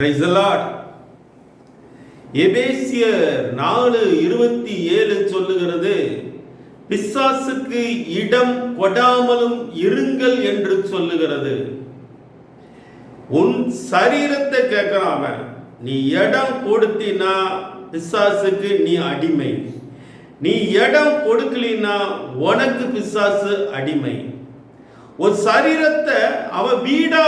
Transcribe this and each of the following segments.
Praise the Lord. எபேசியர் 4:27 சொல்லுகிறது, பிசாசுக்கு இடம் கொடாமலும் இருங்கள் என்று சொல்லுகிறது. உன் சரீரத்தை கேட்கிறான், நீ இடம் கொடுத்தினா பிசாசுக்கு நீ அடிமை, நீ இடம் கொடுக்கலினா உனக்கு பிசாசு அடிமை. ஒரு சரீரத்தை அவன் வீடா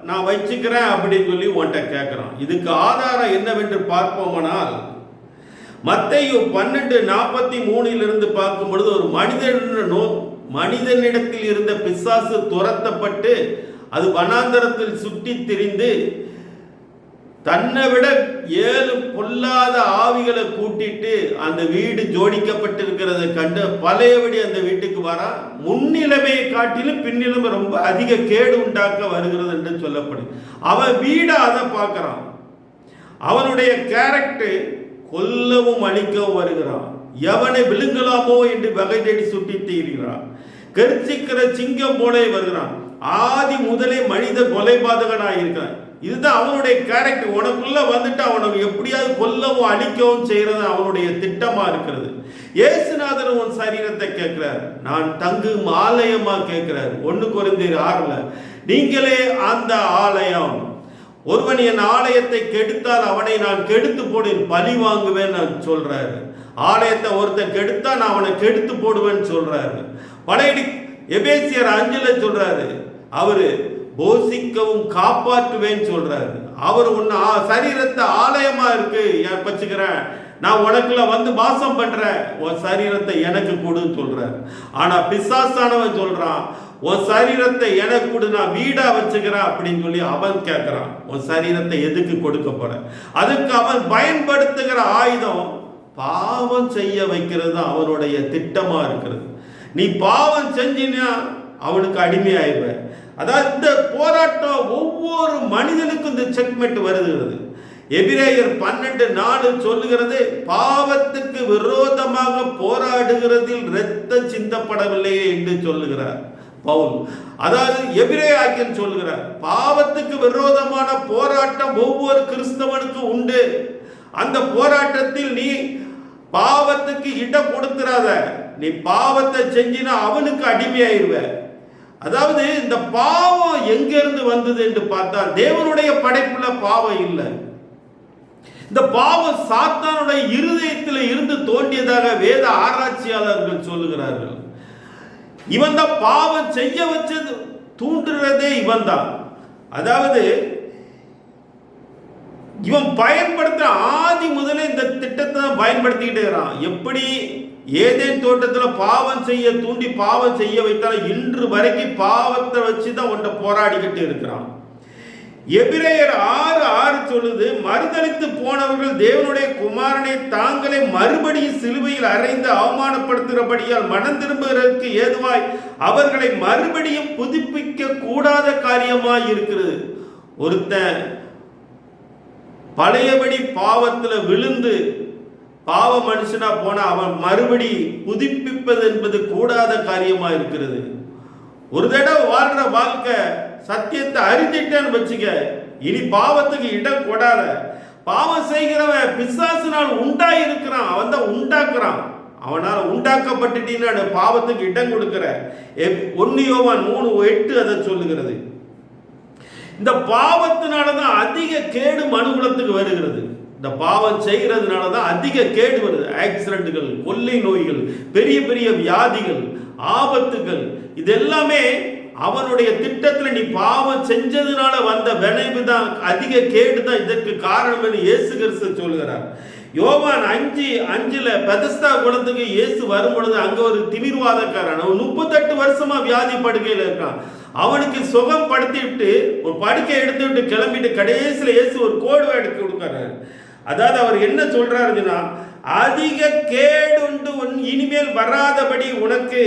நான் வச்சுக்கிறேன் அப்படின்னு சொல்லி உன்கிட்ட கேட்கிறான். இதுக்கு ஆதாரம் என்னவென்று பார்ப்போமானால், மத்தேயு 12:43 பார்க்கும் பொழுது, ஒரு மனிதனிடத்தில் இருந்த பிசாசு துரத்தப்பட்டு அது வனாந்தரத்தில் சுற்றி திரிந்து தன்னை விட 7 பொல்லாத ஆவிகளை கூட்டிட்டு அந்த வீடு ஜோடிக்கப்பட்டிருக்கிறத கண்டு பழையபடி அந்த வீட்டுக்கு வரா. முன்னிலைமையை காட்டிலும் பின்னிலைமை ரொம்ப அதிக கேடு உண்டாக்க வருகிறது என்று சொல்லப்படும். அவன் வீடை அதை பார்க்கிறான். அவனுடைய கேரக்டர் கொல்லவும் அழிக்கவும் வருகிறான். எவனை விழுங்கலாமோ என்று வகை தேடி சுட்டி தீர்கிறான். கர்ச்சிக்கிற சிங்கம் போல வருகிறான். ஆதி முதலே மனித கொலைபாதகனாக இருக்கிறான். இதுதான் அவனுடைய கேரக்டர். உனக்குள்ள வந்துட்டு அவனை எப்படியாவது கொல்லவும் அழிக்கவும் செய்யறது அவனுடைய திட்டமா இருக்கிறது. இயேசுநாதர் உன் சரீரத்தை கேட்கிறார், நான் தங்கும் ஆலயமா கேட்கிறார். 1 கொரிந்தியர் 6 நீங்களே அந்த ஆலயம். ஒருவன் என் ஆலயத்தை கெடுத்தால் அவனை நான் கெடுத்து போடுவேன், பழி வாங்குவேன் சொல்றாரு. ஆலயத்தை ஒருத்தன் கெடுத்தா நான் அவனை கெடுத்து போடுவேன்னு சொல்றாரு. பழைய எபேசியர் 5 சொல்றாரு, அவரு போஷிக்கவும் காப்பாற்றுவேன்னு சொல்றாரு. அவர் உன்ன சரீரத்தை ஆலயமா இருக்கு வச்சுக்கிறேன், நான் உனக்குள்ள வந்து வாசம் பண்றேன், உன் சரீரத்தை எனக்கு கொடுன்னு சொல்றாரு. ஆனா பிசாசானவன் சொல்றான், உன் சரீரத்தை எனக்கு கொடு, நான் வீடா வச்சுக்கிறேன் அப்படின்னு சொல்லி அவன் கேட்கிறான். உன் சரீரத்தை எதுக்கு கொடுக்க போற? அதுக்கு அவன் பயன்படுத்துகிற ஆயுதம் பாவம் செய்ய வைக்கிறது அவனுடைய திட்டமா இருக்கிறது. நீ பாவம் செஞ்சினா அவனுக்கு அடிமையாயிருவ. அதாவது இந்த போராட்டம் ஒவ்வொரு மனிதனுக்கும் இந்த செக்மெண்ட் வருகிறது. எபிரேயர் 12:4 சொல்லுகிறது, பாவத்துக்கு விரோதமாக போராடுகிறதில் இரத்தம் சிந்தப்படவில்லையே என்று சொல்லுகிறார் பவுல். அதாவது எபிரேயன் சொல்லுகிறார், பாவத்துக்கு விரோதமான போராட்டம் ஒவ்வொரு கிறிஸ்தவனுக்கும் உண்டு. அந்த போராட்டத்தில் நீ பாவத்துக்கு இடம் கொடுத்துறாத. நீ பாவத்தை செஞ்சினா அவனுக்கு அடிமையாயிருவ. அதாவது இந்த பாவம் எங்கிருந்து வந்தது என்று பார்த்தால், தேவனுடைய படைப்புல பாவம் இல்லை. இந்த பாவம் சாத்தானுடைய இருதயத்தில் இருந்து தோன்றியதாக வேத ஆராய்ச்சியாளர்கள் சொல்லுகிறார்கள். இவன் தான் பாவம் செய்ய வச்சது, தூண்டுறதே இவன் தான். அதாவது இவன் பயன்படுத்த ஆதி முதலே இந்த திட்டத்தை தான் பயன்படுத்திக்கிட்டே இருக்கிறான். எப்படி ஏதேன் தோட்டத்தில் பாவம் செய்ய தூண்டி பாவம் செய்ய வைத்தாலும் இன்று வரைக்கும் பாவத்தை வச்சு தான் ஒன்றை போராடிக்கிட்டு இருக்கிறான். எபிரேயர் 6:6 சொல்லுது, மறுதலித்து போனவர்கள் தேவனுடைய குமாரனை தாங்களே மறுபடியும் சிலுவையில் அறைந்து அவமானப்படுத்துகிறபடியால் மனம் திரும்புவதற்கு ஏதுவாய் அவர்களை மறுபடியும் புதுப்பிக்க கூடாத காரியமாய் இருக்கிறது. ஒருத்தன் பழையபடி பாவத்தில் விழுந்து பாவ மனுஷனா போன அவன் மறுபடி புதுப்பிப்பது என்பது கூடாத காரியமா இருக்கிறது. ஒரு தடவை வாழ்ற வாழ்க்கை சத்தியத்தை அறிஞ்சிட்டேன்னு வச்சுக்க, இனி பாவத்துக்கு இடம் கொடாத. பாவம் செய்கிறவன் பிசாசினால் உண்டாயிருக்கிறான், அவன் தான் உண்டாக்குறான். அவனால் உண்டாக்கப்பட்டுட்டீன்னு பாவத்துக்கு இடம் கொடுக்கிற. 1 யோவான் 3:8 அதை சொல்லுகிறது. இந்த பாவத்தினாலதான் அதிக கேடு மனுகுலத்துக்கு வருகிறது. இந்த பாவம் செய்கிறதுனால தான் அதிக கேடு வருது. ஆக்சிடென்ட்கள், கொள்ளை நோய்கள், பெரிய பெரிய வியாதிகள், ஆபத்துகள், இது எல்லாமே அவனுடைய திட்டத்தில் நீ பாவம் செஞ்சதுனால வந்த விளைவு தான், அதிக கேடு தான் இதற்கு காரணம் என்று இயேசு கிறிஸ்து சொல்கிறார். யோவான் 5:5 பெதஸ்தா குளத்துக்கு இயேசு வரும் பொழுது அங்க ஒரு திமிர்வாதக்காரன், அவன் 38 வருஷமா வியாதி படுக்கையில் இருக்கான். அவனுக்கு சுகம் படுத்திவிட்டு ஒரு படுக்கை எடுத்துவிட்டு கிளம்பிட்டு கடைசியில் இயேசு ஒரு கோடு எடுத்து கொடுக்கிறார். அதாவது அவர் என்ன சொல்றாருன்னா, அதிக கேடு உண்டு இனிமேல் வராதபடி உனக்கு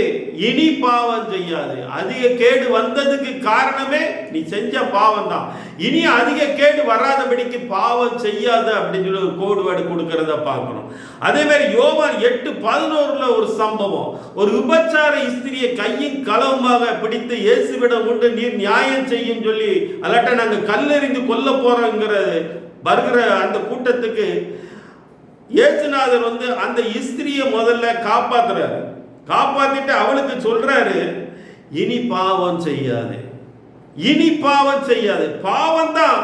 இனி பாவம் செய்யாது. அதிக கேடு வந்ததுக்கு காரணமே நீ செஞ்ச பாவம் தான். இனி அதிக கேடு வராதபடிக்கு பாவம் செய்யாத அப்படின்னு சொல்லி ஒரு கோடு வேர்டு கொடுக்கறத பார்க்கணும். அதே மாதிரி யோவான் 8:11 ஒரு சம்பவம், ஒரு விபச்சார ஸ்திரியை கையின் களவுமாக பிடித்து இயேசுவிடம் கொண்டு நீர் நியாயம் செய்யும் சொல்லி அல்லாட்ட நாங்கள் கல்லெறிந்து கொல்ல போறோங்கிற வருகிற அந்த கூட்டத்துக்கு இயேசுநாதர் அந்த ஸ்திரியை முதல்ல காப்பாத்துறாரு. காப்பாத்திட்டு அவளுக்கு சொல்றாரு, இனி பாவம் செய்யாது, இனி பாவம் செய்யாது. பாவம் தான்,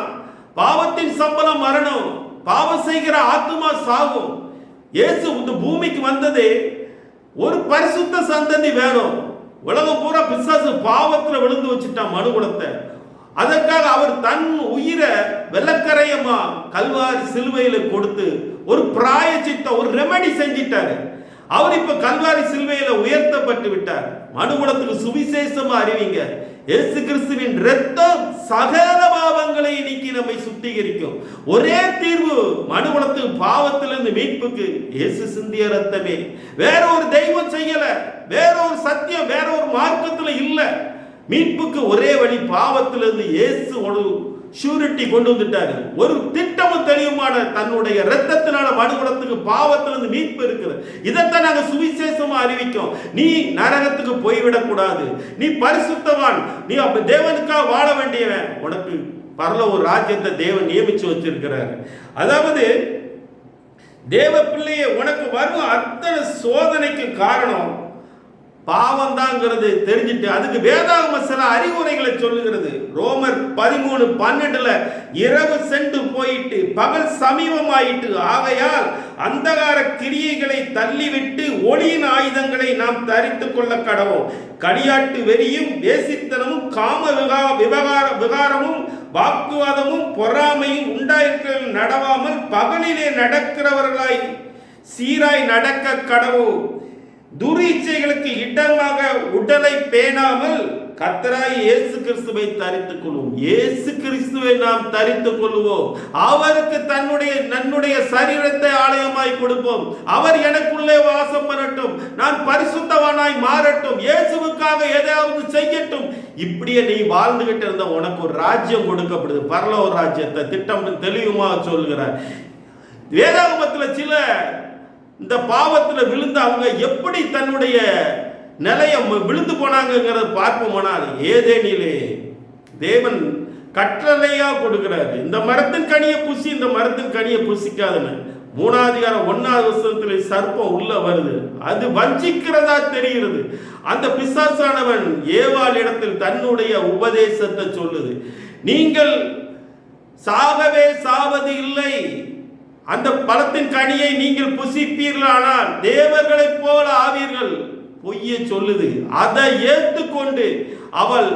பாவத்தின் சம்பளம் மரணம், பாவம் செய்கிற ஆத்துமா சாகும். இயேசு இந்த பூமிக்கு வந்ததே ஒரு பரிசுத்த சந்ததி வேணும். உலகம் பூரா பிசாசு பாவத்தில் விழுந்து வச்சுட்டான் மனுகுலத்தை. அதற்காக அவர் தன் உயிரை வெள்ளக்கரையமா கல்வாரி சிலுவையில கொடுத்து ஒரு பிராயச்சித்தம், ஒரு ரெமெடி செஞ்சிட்டாரு. அவர் இப்ப கல்வாரி சிலுவையில உயர்த்தப்பட்டு விட்டார். மனுகுலத்துக்கு சுவிசேஷமா அறிவிங்க. இயேசு கிறிஸ்துவின் இரத்தம் சகல பாவங்களை நீக்கி நம்மை சுத்திகரிக்கும். ஒரே தீர்வு மனுகுலத்துக்கு பாவத்திலிருந்து மீட்புக்கு இயேசு சிந்திய இரத்தமே. வேற ஒரு தெய்வம் செய்யல, வேற ஒரு சத்தியம் வேற ஒரு மார்க்கத்துல இல்ல. மீட்புக்கு ஒரே வழி, பாவத்திலிருந்து இயேசு ஒரு ஷூரிட்டி கொண்டு வந்துட்டாரு. ஒரு திட்டமும் தெளிவுமான தன்னுடைய இரத்தத்தினால மனுகுலத்துக்கு பாவத்திலிருந்து மீட்பு இருக்குது. இதைத்தான் நாங்க சுவிசேஷமா அறிவிக்கும். நீ நரகத்துக்கு போய்விடக் கூடாது, நீ பரிசுத்தவான், நீ அப்ப தேவனுக்காக வாழ வேண்டியவன். உனக்கு பரலோக ஒரு ராஜ்யத்தை தேவன் நியமிச்சு வச்சிருக்கிறார். அதாவது தேவ பிள்ளையை உனக்கு வரும் அத்தனை சோதனைக்கு காரணம் பாவம் தாங்கிறது தெரிஞ்சிட்டு அதுக்கு வேதாகம சில அறிவுரைகளை சொல்லுகிறது. ரோமர் 13:12 இரவு சென்று போயிட்டு பகல் சமீபமாயிட்டு ஆகையால் அந்தகார கிரியைகளை தள்ளிவிட்டு ஒளியின் ஆயுதங்களை நாம் தரித்துக் கொள்ள கடவோம். களியாட்டு வெறியும் வேசித்தனமும் காம விகாரமும் வாக்குவாதமும் பொறாமையும் உண்டாயிருக்க நடவாமல் பகலிலே நடக்கிறவர்களாய் சீராய் நடக்க கடவோம். துரீச்சைகளுக்கு இடமாக உடலை பேணாமல் கர்த்தராய் இயேசு கிறிஸ்துவை தரித்துக் கொள்வோம். இயேசு கிறிஸ்துவை நாம் தரித்துக் கொள்வோம். அவருக்கு தன்னுடைய சரீரத்தை ஆலயமாய் கொடுப்போம். அவர் எனக்குள்ளே வாசம் பண்ணட்டும், நான் பரிசுத்தவானாய் மாறட்டும், இயேசுவுக்காக எதையாவது செய்யட்டும். இப்படியே நீ வாழ்ந்துகிட்டு இருந்த உனக்கு ஒரு ராஜ்யம் கொடுக்கப்படுது. பரலோக ராஜ்யத்தை திட்டம் தெளிவுமாக சொல்கிறார். வேதாகமத்தில் சில இந்த பாவத்தில் விழுந்து அவங்க எப்படி தன்னுடைய நிலையை விழுந்து போனாங்கிறத பார்ப்போமானால், ஏதேனிலே தேவன் கட்டளையா கொடுக்கிறாரு, இந்த மரத்தின் கனியை புசி, இந்த மரத்தின் கனியை புசிக்காதுன்னு. 3:1 சர்ப்பம் உள்ள வருது, அது வஞ்சிக்கிறதா தெரிகிறது. அந்த பிசாசானவன் ஏவாள் இடத்தில் தன்னுடைய உபதேசத்தை சொல்லுது, நீங்கள் சாகவே சாவது இல்லை, அந்த பழத்தின் கனியை நீங்கள் புசிப்பீர்களானால் தேவர்களைப் போல ஆவீர்கள். பொய்ய சொல்லுது. அதை ஏற்றுக்கொண்டு அவள்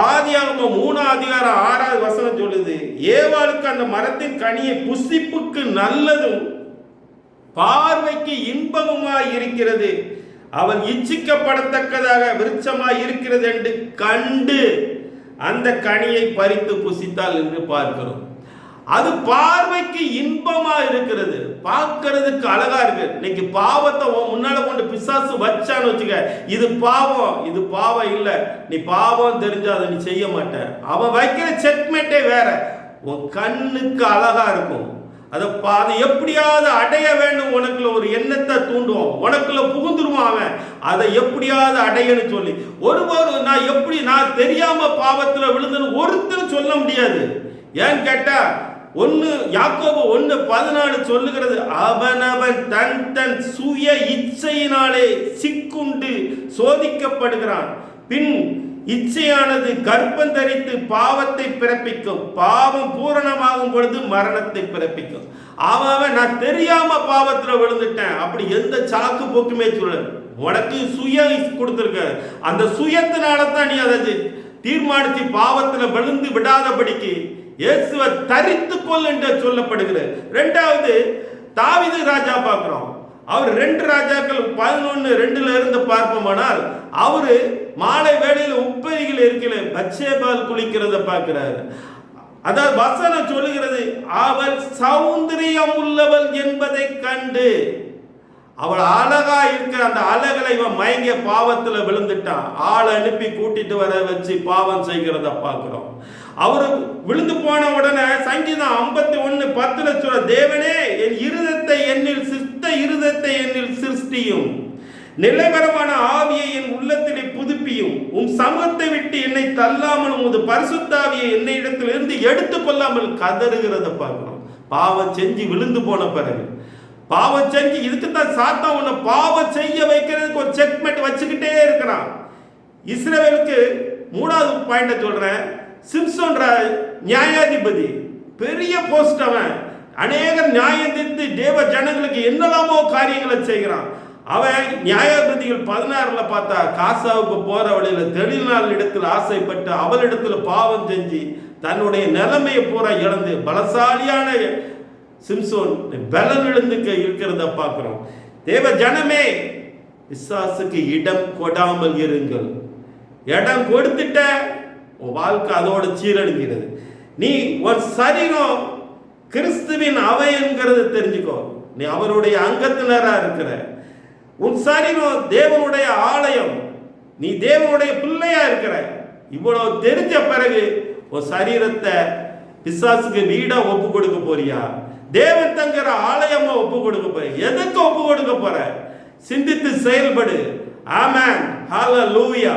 ஆதியாகமம் 3:6 சொல்லுது, ஏவாளுக்கு அந்த மரத்தின் கனியை புசிப்புக்கு நல்லதும் பார்வைக்கு இன்பமுமாய் இருக்கிறது, அவள் இச்சிக்கப்படத்தக்கதாக விருட்சமாய் இருக்கிறது என்று கண்டு அந்த கனியை பறித்து புசித்தாள் என்று பார்க்கிறோம். அது பார்வைக்கு இன்பமா இருக்கிறது, பார்க்கறதுக்கு அழகா இருக்கு. இன்னைக்கு பாவத்தை முன்னால கொண்டு பிசாசு வச்சான்னு வச்சுக்க, இது பாவம், இது பாவம் இல்ல, நீ பாவம் தெரிஞ்சா அதை நீ செய்ய மாட்ட. அவன் வைக்கிற செக்மேட்டே வேற. உன் கண்ணுக்கு அழகா இருக்கும், அதை எப்படியாவது அடைய வேண்டும், உனக்குள்ள ஒரு எண்ணத்தை தூண்டுவோம், உனக்குள்ள புகுந்துருவான் அவன். அதை எப்படியாவது அடையன்னு சொல்லி நான் தெரியாம பாவத்துல விழுந்துன்னு ஒருத்தரும் சொல்ல முடியாது. ஏன்னு கேட்டா யாக்கோபு 1:14 சொல்லுகிறது, அவனவன் தன் சுய இச்சையினாலே சிக்குண்டு சோதிக்கப்படுகிறான், பின் இச்சையானது கர்ப்பம் தரித்து பாவத்தை பிறப்பிக்கும், பாவம் பூரணமாகும் பொழுது மரணத்தை பிறப்பிக்கும். அவன் நான் தெரியாம பாவத்துல விழுந்துட்டேன் அப்படி எந்த சாக்கு போக்குமே சொல்ல. உனக்கு சுயம் கொடுத்திருக்க, அந்த சுயத்தினால தான் நீ அதை தீர்மானித்து பாவத்துல விழுந்து விடாதபடிக்கு இயேசுவை தரித்துக் கொள் என்று சொல்லப்படுகிறது. இரண்டாவது தாவீது ராஜா பார்க்கிறோம். அவர் 2 ராஜாக்கள் 11:2 இருந்து பார்ப்போமானால், அவரு மாலை வேளையில் உப்பரிகள் இருக்கிற பத்சேபால் குளிக்கிறத பார்க்கிறாரு. அதாவது வசனம் சொல்லுகிறது, அவள் சௌந்தரியம் உள்ளவள் என்பதை கண்டு, அவள் அழகா இருக்கிற அந்த அழகலை இவன் மயங்கிய பாவத்துல விழுந்துட்டான். ஆளை அனுப்பி கூட்டிட்டு வர வச்சு பாவம் செய்கிறத பார்க்கிறோம். அவரு விழுந்து போன உடனே சங்கீதம் 51:10 சொல்ற, தேவனே என் இருதத்தை என்னில் சித்த இருதத்தை என்னில் சிருஷ்டியும், நிலைவரமான ஆவியை என் உள்ளத்திலே புதுப்பியும், உன் சமூகத்தை விட்டு என்னை தள்ளாமல் உமது பரிசுத்தாவியை என்னை இடத்திலிருந்து எடுத்துக் கொள்ளாமல் கதறுகிறத பார்க்கிறோம். பாவம் செஞ்சு விழுந்து போன பிறகு, பாவம் செஞ்சு, இதுக்குத்தான் சாத்தான் உன்னை பாவம் செய்ய வைக்கிறதுக்கு ஒரு செக்மெண்ட் வச்சுக்கிட்டே இருக்கிறான். இஸ்ரவேலுக்கு 3வது பாயிண்ட சொல்றேன். சிம்சோன் நியாயாதிபதி, பெரிய போஸ்ட், அவன் அநேக நியாயம் தீர்த்து தேவ ஜனங்களுக்கு என்னெல்லாமோ காரியங்களை செய்கிறான். அவன் நியாயாதிபதிகள் 16 பார்த்தா, காசாவுக்கு போற வழியில தெளிநாள் இடத்தில் ஆசைப்பட்டு அவளிடத்துல பாவம் செஞ்சு தன்னுடைய நிலைமையை பூரா இழந்து, பலசாலியான சிம்சோன் பலன் இழந்துக்க இருக்கிறத பார்க்கிறோம். தேவ ஜனமே, பிசாசுக்கு இடம் கொடாமல் இருங்கள். இடம் கொடுத்துட்ட வாழ்க்கை அதோட சீரழிகிறது. நீ ஒரு சரீரம் கிறிஸ்துவின் அவை என்கிறத தெரிஞ்சுக்கோ. நீ அவருடைய அங்கத்தினரா இருக்கிற, உன் சரீரம் தேவனுடைய ஆலயம், நீ தேவனுடைய பிள்ளையா இருக்கிற. இவ்வளவு தெரிஞ்ச பிறகு உன் சரீரத்தை பிசாசுக்கு வீடா ஒப்பு கொடுக்க போறியா? தேவன் தங்கிற ஆலயமா ஒப்பு கொடுக்க போற? எதுக்கு ஒப்பு கொடுக்க போற? சிந்தித்து செயல்படு. ஆமென், ஹல்லேலூயா.